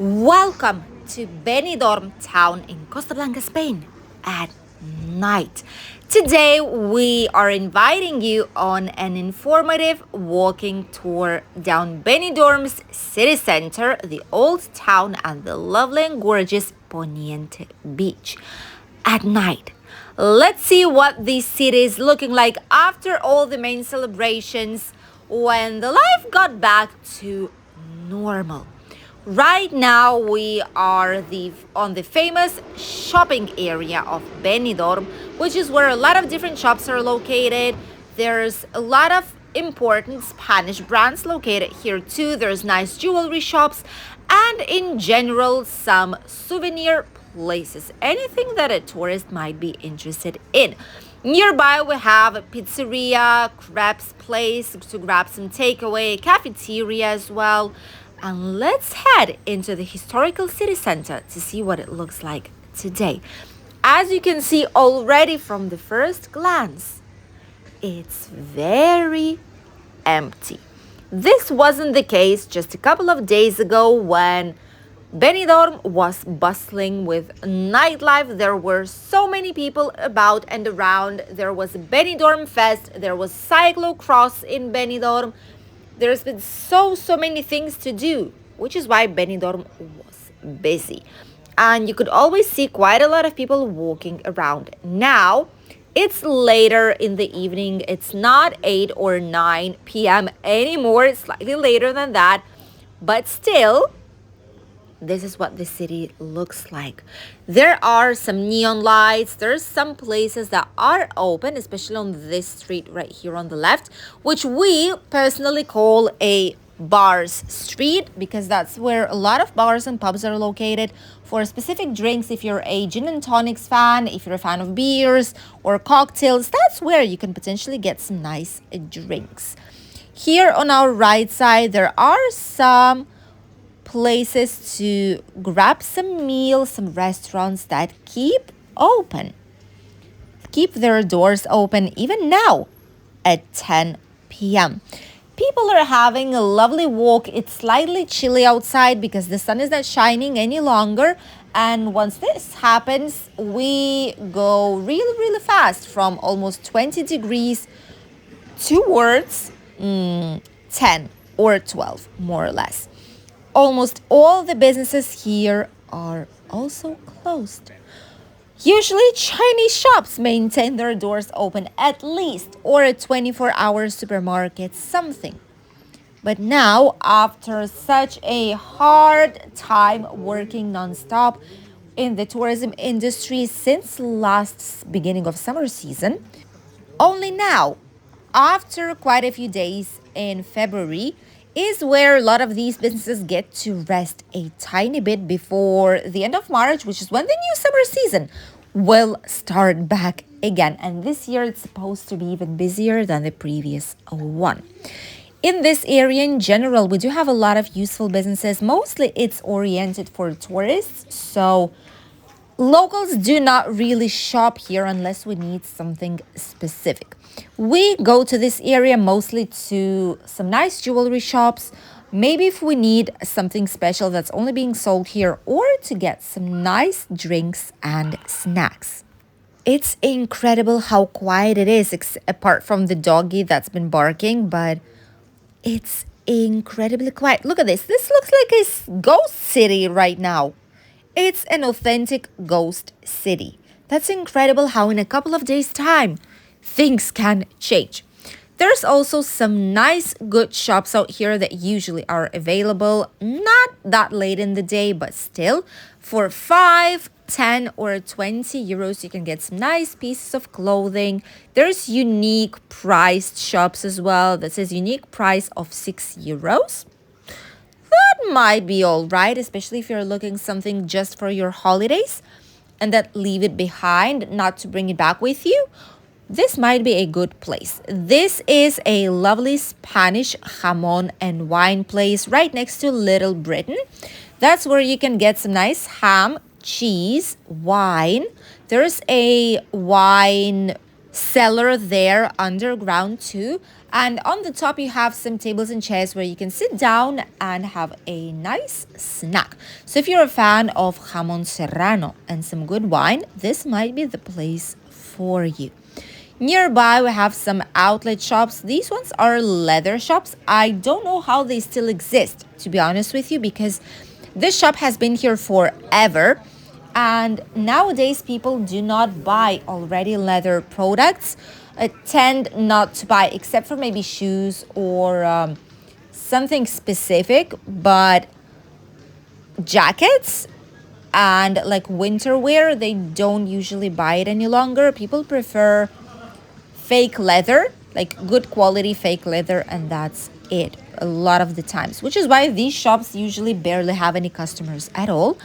Welcome to Benidorm town in Costa Blanca, Spain at night. Today we are inviting you on an informative walking tour down Benidorm's city center, the old town and the lovely and gorgeous Poniente beach. At night, let's see what this city is looking like after all the main celebrations when the life got back to normal. Right now we are on the famous shopping area of Benidorm, which is where a lot of different shops are located. There's a lot of important Spanish brands located here too. There's nice jewelry shops and in general some souvenir places, anything that a tourist might be interested in. Nearby we have a pizzeria, crepes place to grab some takeaway, cafeteria as well. And let's head into the historical city center to see what it looks like today. As you can see already from the first glance, it's very empty. This wasn't the case just a couple of days ago when Benidorm was bustling with nightlife. There were so many people about and around. There was a Benidorm Fest. There was cyclocross in Benidorm. There's been so many things to do, which is why Benidorm was busy. And you could always see quite a lot of people walking around. Now, it's later in the evening. It's not 8 or 9 p.m. anymore. It's slightly later than that. But still, this is what the city looks like. There are some neon lights. There's some places that are open, especially on this street right here on the left, which we personally call a bars street because that's where a lot of bars and pubs are located for specific drinks. If you're a gin and tonics fan, if you're a fan of beers or cocktails, that's where you can potentially get some nice drinks. Here on our right side, there are some places to grab some meals, some restaurants that keep their doors open even now at 10 p.m. People are having a lovely walk. It's slightly chilly outside because the sun is not shining any longer. And once this happens, we go really fast from almost 20 degrees towards 10 or 12, more or less. Almost all the businesses here are also closed. Usually, Chinese shops maintain their doors open at least, or a 24-hour supermarket, something. But now, after such a hard time working nonstop in the tourism industry since last beginning of summer season, only now, after quite a few days in February, is where a lot of these businesses get to rest a tiny bit before the end of March, which is when the new summer season will start back again. And this year it's supposed to be even busier than the previous one. In this area in general, we do have a lot of useful businesses. Mostly it's oriented for tourists, so locals do not really shop here unless we need something specific. We go to this area mostly to some nice jewelry shops, maybe if we need something special that's only being sold here, or to get some nice drinks and snacks. It's incredible how quiet it is, apart from the doggy that's been barking, but it's incredibly quiet. Look at this. This looks like a ghost city right now. It's an authentic ghost city. That's incredible how in a couple of days' time, things can change. There's also some nice good shops out here that usually are available, not that late in the day, but still for 5, 10 or 20 euros, you can get some nice pieces of clothing. There's unique priced shops as well. That says unique price of 6 euros. That might be all right, especially if you're looking something just for your holidays and that leave it behind, not to bring it back with you. This might be a good place. This is a lovely Spanish jamon and wine place right next to Little Britain. That's where you can get some nice ham, cheese, wine. There's a wine cellar there underground too. And on the top, you have some tables and chairs where you can sit down and have a nice snack. So if you're a fan of jamon serrano and some good wine, this might be the place for you. Nearby, we have some outlet shops. These ones are leather shops. I don't know how they still exist, to be honest with you, because this shop has been here forever. And nowadays, people do not buy already leather products, tend not to buy, except for maybe shoes or something specific, but jackets and like winter wear, they don't usually buy it any longer. People prefer fake leather, like good quality fake leather, and that's it a lot of the times, which is why these shops usually barely have any customers at all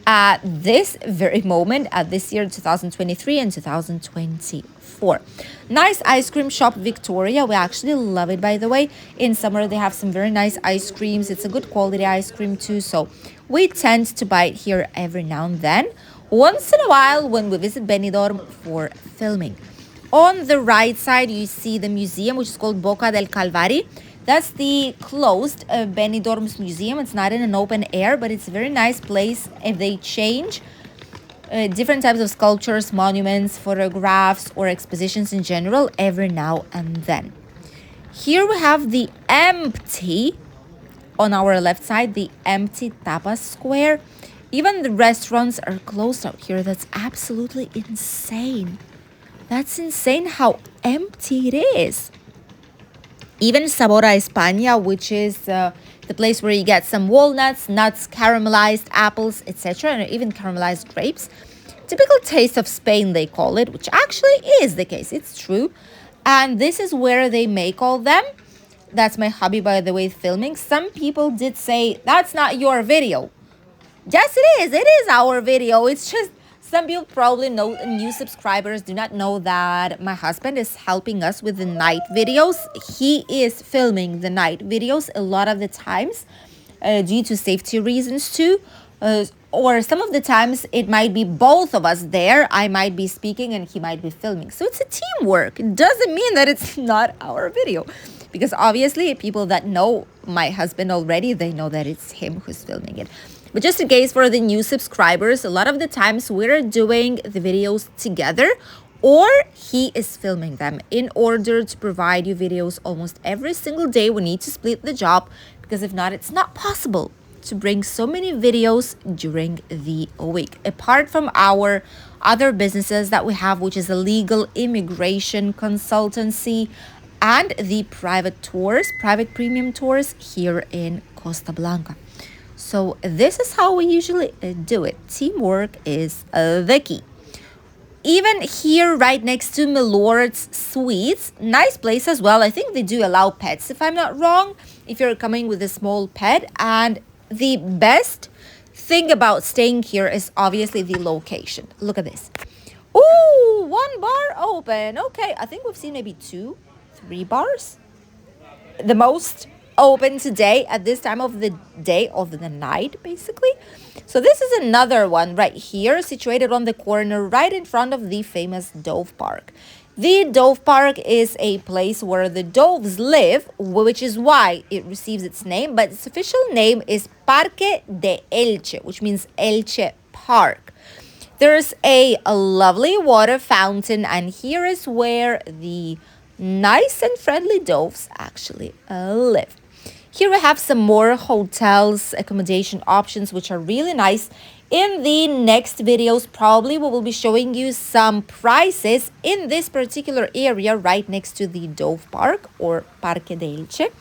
at this very moment, at this year 2023 and 2024. Nice ice cream shop, Victoria. We actually love it, by the way. In summer they have some very nice ice creams. It's a good quality ice cream too, so we tend to buy it here every now and then, once in a while when we visit Benidorm for filming. On the right side, you see the museum, which is called Boca del Calvari. That's the closed Benidorm's museum. It's not in an open air, but it's a very nice place. If they change different types of sculptures, monuments, photographs, or expositions in general every now and then. Here we have the empty, on our left side, the empty tapas square. Even the restaurants are closed out here. That's absolutely insane. That's insane how empty it is. Even Sabor a España, which is the place where you get some walnuts, nuts, caramelized apples, etc., and even caramelized grapes. Typical taste of Spain, they call it, which actually is the case. It's true. And this is where they make all them. That's my hobby, by the way, filming. Some people did say, that's not your video. Yes, it is. It is our video. It's just some people probably know, new subscribers do not know that my husband is helping us with the night videos. He is filming the night videos a lot of the times due to safety reasons too. Or some of the times it might be both of us there. I might be speaking and he might be filming. So it's a teamwork. It doesn't mean that it's not our video. Because obviously people that know my husband already, they know that it's him who's filming it. But just in case for the new subscribers, a lot of the times we're doing the videos together or he is filming them. In order to provide you videos almost every single day, we need to split the job because if not, it's not possible to bring so many videos during the week. Apart from our other businesses that we have, which is a legal immigration consultancy and the private tours, private premium tours here in Costa Blanca. So this is how we usually do it. Teamwork is the key. Even here right next to Milord's Sweets, nice place as well. I think they do allow pets if I'm not wrong, if you're coming with a small pet. And the best thing about staying here is obviously the location. Look at this. Ooh, one bar open. Okay, I think we've seen maybe 2-3 bars. The most open today at this time of the day, of the night, basically. So this is another one right here, situated on the corner right in front of the famous Dove Park. The Dove Park is a place where the doves live, which is why it receives its name, but its official name is Parque de Elche, which means Elche Park. There's a lovely water fountain, and here is where the nice and friendly doves actually live. Here we have some more hotels, accommodation options, which are really nice. In the next videos, probably we will be showing you some prices in this particular area right next to the Dove Park or Parque de Elche.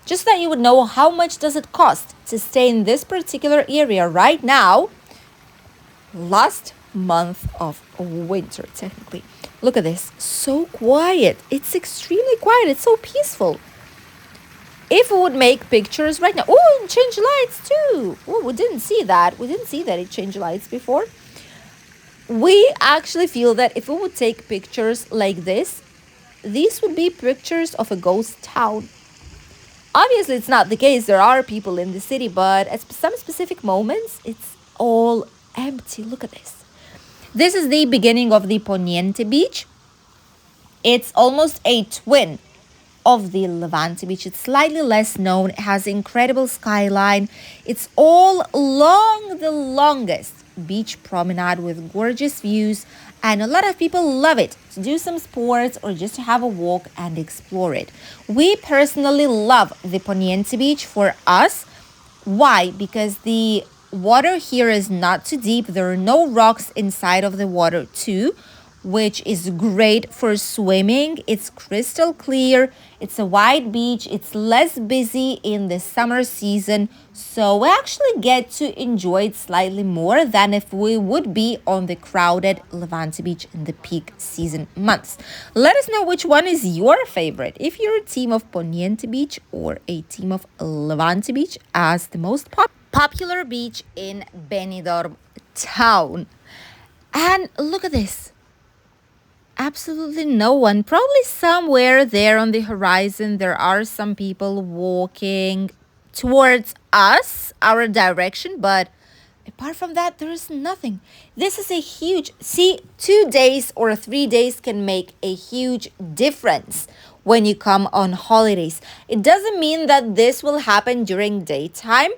Just that you would know how much does it cost to stay in this particular area right now, last month of winter, technically. Look at this, so quiet. It's extremely quiet. It's so peaceful. If we would make pictures right now, oh, and change lights too. Oh, we didn't see that. We didn't see that it changed lights before. We actually feel that if we would take pictures like this, these would be pictures of a ghost town. Obviously, it's not the case. There are people in the city, but at some specific moments, it's all empty. Look at this. This is the beginning of the Poniente beach. It's almost a twin of the Levante Beach. It's slightly less known. It has incredible skyline. It's all along the longest beach promenade with gorgeous views, and a lot of people love it to do some sports or just to have a walk and explore it. We personally love the Poniente Beach. For us, why? Because the water here is not too deep. There are no rocks inside of the water too, which is great for swimming. It's crystal clear. It's a wide beach. It's less busy in the summer season. So we actually get to enjoy it slightly more than if we would be on the crowded Levante Beach in the peak season months. Let us know which one is your favorite. If you're a team of Poniente Beach or a team of Levante Beach as the most popular beach in Benidorm town. And look at this. Absolutely no one. Probably somewhere there on the horizon, there are some people walking towards us, our direction, but apart from that, there is nothing. This is a huge, see, 2 days or 3 days can make a huge difference when you come on holidays. It doesn't mean that this will happen during daytime,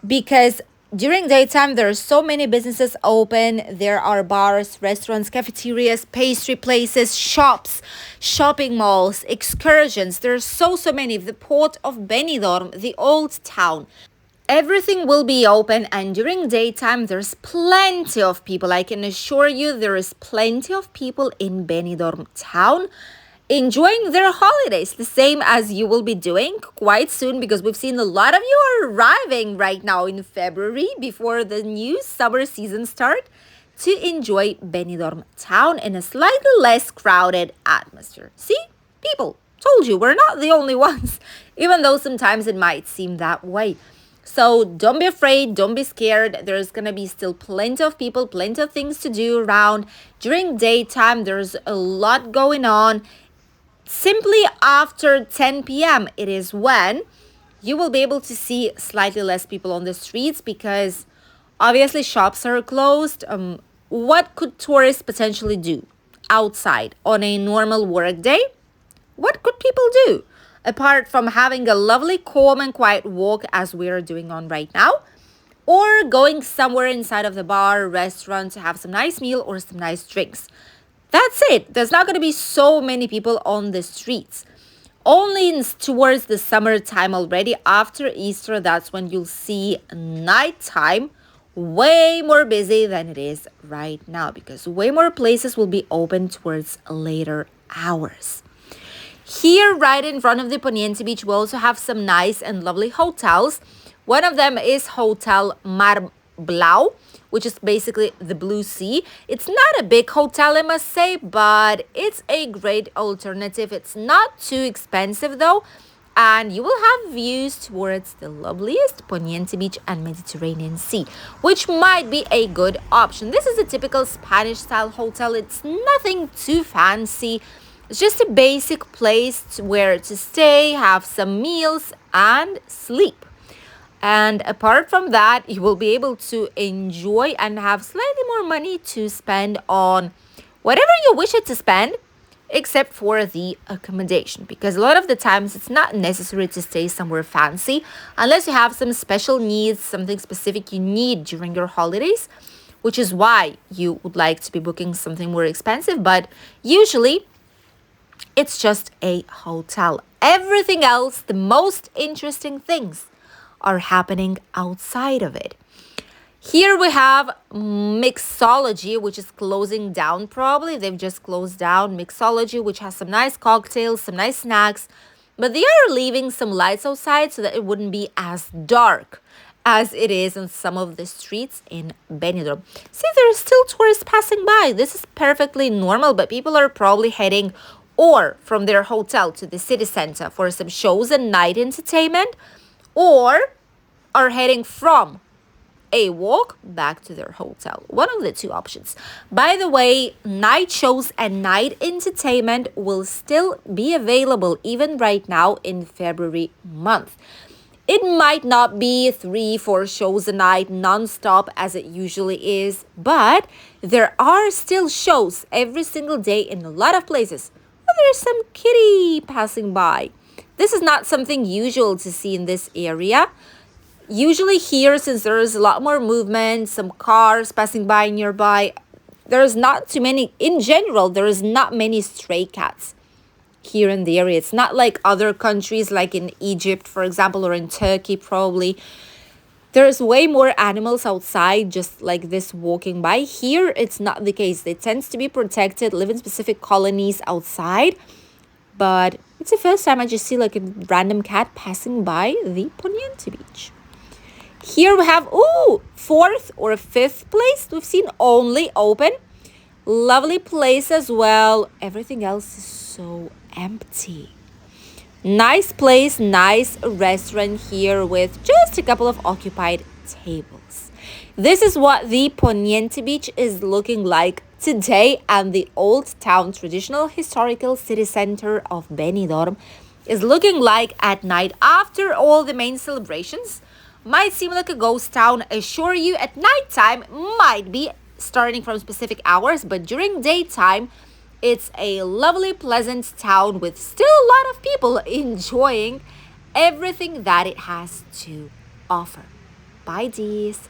because during daytime, there are so many businesses open. There are bars, restaurants, cafeterias, pastry places, shops, shopping malls, excursions. There are so many. The port of Benidorm, the old town. Everything will be open, and during daytime, there's plenty of people. I can assure you there is plenty of people in Benidorm town enjoying their holidays, the same as you will be doing quite soon, because we've seen a lot of you are arriving right now in February before the new summer season start to enjoy Benidorm town in a slightly less crowded atmosphere. See, people, told you, we're not the only ones, even though sometimes it might seem that way. So don't be afraid, don't be scared. There's going to be still plenty of people, plenty of things to do around. During daytime, there's a lot going on. Simply after 10 p.m. it is when you will be able to see slightly less people on the streets, because obviously shops are closed. What could tourists potentially do outside on a normal work day? What could people do apart from having a lovely, calm and quiet walk as we are doing on right now, or going somewhere inside of the bar, restaurant to have some nice meal or some nice drinks? That's it. There's not going to be so many people on the streets. Only towards the summertime already, after Easter, that's when you'll see nighttime way more busy than it is right now, because way more places will be open towards later hours. Here, right in front of the Poniente Beach, we also have some nice and lovely hotels. One of them is Hotel Mar Blau, which is basically the blue sea. It's not a big hotel, I must say, but it's a great alternative. It's not too expensive though, and you will have views towards the loveliest Poniente Beach and Mediterranean Sea, which might be a good option. This is a typical Spanish style hotel. It's nothing too fancy. It's just a basic place where to stay, have some meals and sleep. And apart from that, you will be able to enjoy and have slightly more money to spend on whatever you wish it to spend, except for the accommodation. Because a lot of the times it's not necessary to stay somewhere fancy unless you have some special needs, something specific you need during your holidays, which is why you would like to be booking something more expensive. But usually it's just a hotel. Everything else, the most interesting things, are happening outside of it. Here we have Mixology, which is closing down probably. They've just closed down Mixology, which has some nice cocktails, some nice snacks, but they are leaving some lights outside so that it wouldn't be as dark as it is in some of the streets in Benidorm. See, there are still tourists passing by. This is perfectly normal, but people are probably heading or from their hotel to the city center for some shows and night entertainment, or are heading from a walk back to their hotel. One of the two options. By the way, night shows and night entertainment will still be available even right now in February month. It might not be 3-4 shows a night non-stop as it usually is, but there are still shows every single day in a lot of places. there's some kitty passing by. This is not something usual to see in this area. Usually here, since there is a lot more movement, some cars passing by nearby, there's not too many. In general, there is not many stray cats here in the area. It's not like other countries, like in Egypt, for example, or in Turkey, probably. There's way more animals outside, just like this, walking by. Here, it's not the case. They tend to be protected, live in specific colonies outside. But it's the first time I just see like a random cat passing by the Poniente beach. Here we have, fourth or fifth place. We've seen only open. Lovely place as well. Everything else is so empty. Nice place, nice restaurant here with just a couple of occupied tables. This is what the Poniente beach is looking like today, and the old town traditional historical city center of Benidorm is looking like at night after all the main celebrations. Might seem like a ghost town. I assure you, at nighttime might be starting from specific hours, but during daytime, it's a lovely, pleasant town with still a lot of people enjoying everything that it has to offer. Bye, Dees.